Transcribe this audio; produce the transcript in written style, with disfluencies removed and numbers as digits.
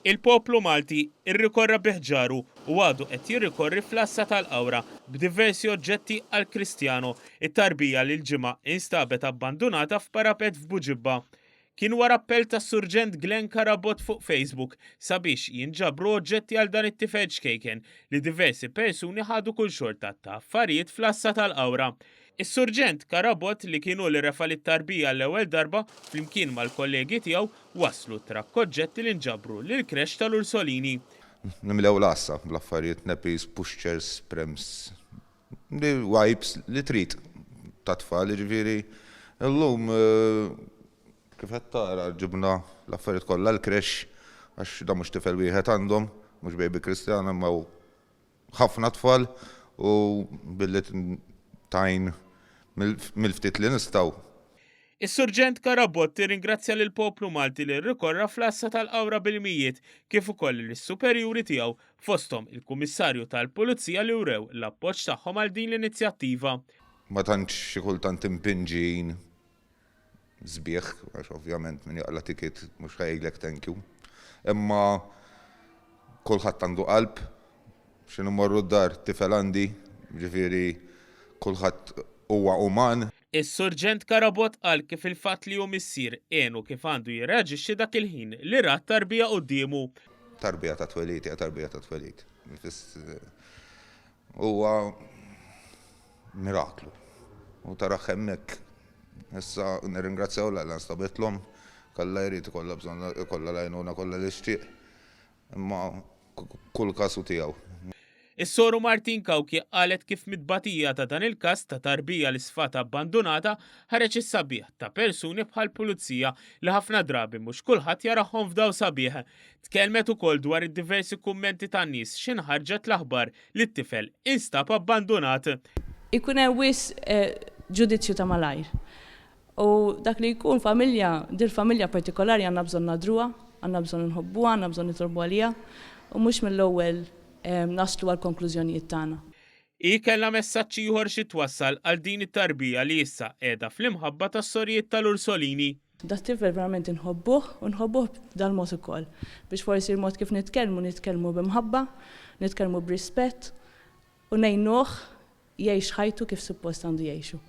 Il-poplu Malti irrikorra biħġaru u għadu qed jirrikorri fl-Assa tal-Qawra b'diversi oġġetti għal Kristjano. It-tarbija li l-ġimgħa instabet abbandunata f'parapet f'Buġibba. Kien wara appell tas Surġent Glenn Karabot fuq Facebook sabiex jinġabru oġġetti għal dan it-tifel xkejken li diversi persuni ħadu kull xorta ta' affarijiet fl-Assa tal-Qawra. Is-Surġent Karabot li kienu li refa lit-tarbija l-ewwel darba flimkien mal-kollegi tiegħu waslu trakk oġġetti li nġabru lil kresh tal-Ursolini. Nimlew l-assa bl-affarijiet nepis, pushchairs, prems, li wipes li trid ta' tfal, ġifieri. Illum kif qed tara ġibna l-affarijiet kollha l-kresh għax da mhux tifel wieħed għandhom, mhux baby Kristjan imma ħafna tfal u billi tajn mill-ftit li nistgħu. Is-Surġent Karabot tirringrazzja lil poplu Malti li rrikorra fl-Assa tal-Qawra bil-mijiet kif ukoll lis-superjuri tiegħu fosthom il-Kummissarju tal-Pulizija li wrew l-appoġġ tagħhom għal din l-inizjattiva. Ma tantx xi kultant impinġin sbieħ, għax ovvjament min jaqla ticket mhux ħajlek thank you. Imma kulħadd għandu qalb x'inhu mmorru d-dar tifel għandi, ġifieri kulħadd huwa uman. Is-Surġent Karabot qal kif il-fatt li hu missier għenu kif għandu jirreaġixxi dak il-ħin li ra tarbija qudiemu. Tarbija ta' twelid hija tarbija ta' twelid. Huwa miraklu. U taraħ hemmhekk. Issa nirringrazzjaw l nstabitlhom kollha jrid ikollha bżonn kollha l-għajnuna kollha l-ixtieq. Imma kull kasu tiegħu. Is-Soru Martin Kawki qalet kif mitbatija ta' dan il-każ ta' tarbija li sfata abbandunata ħareġ is-sabiħ ta' persuni bħal pulizija li ħafna drabi mhux kulħadd jarahom f'daw sabiħ. Tkellmet ukoll dwar id-diversi kummenti tan-nies x'inħarġet l-aħbar li t-tifel instab abbandunat. Ikun hemm wis ġudizzju ta' malajr. U dak li jkun familja, dir familja partikolari għandna bżonn nadruha, għandna bżonn nħobbuha, għandna bżonn nitolbu għaliha u mhux mill-ewwel naslu għal konklużjonijiet tagħna. I kellha messaġġ ieħor xi twassal għal din it-tarbija li issa qiegħda fl-imħabba tas-sorjiet tal-Ursolini. Da tifel verament inħobbuh u nħobbuh dal-mod ukoll biex forsi l-mod kif nitkellmu b'imħabba, nitkellmu b'rispett u ngħinuh jgħix ħajtu kif suppost għandu jgħixu.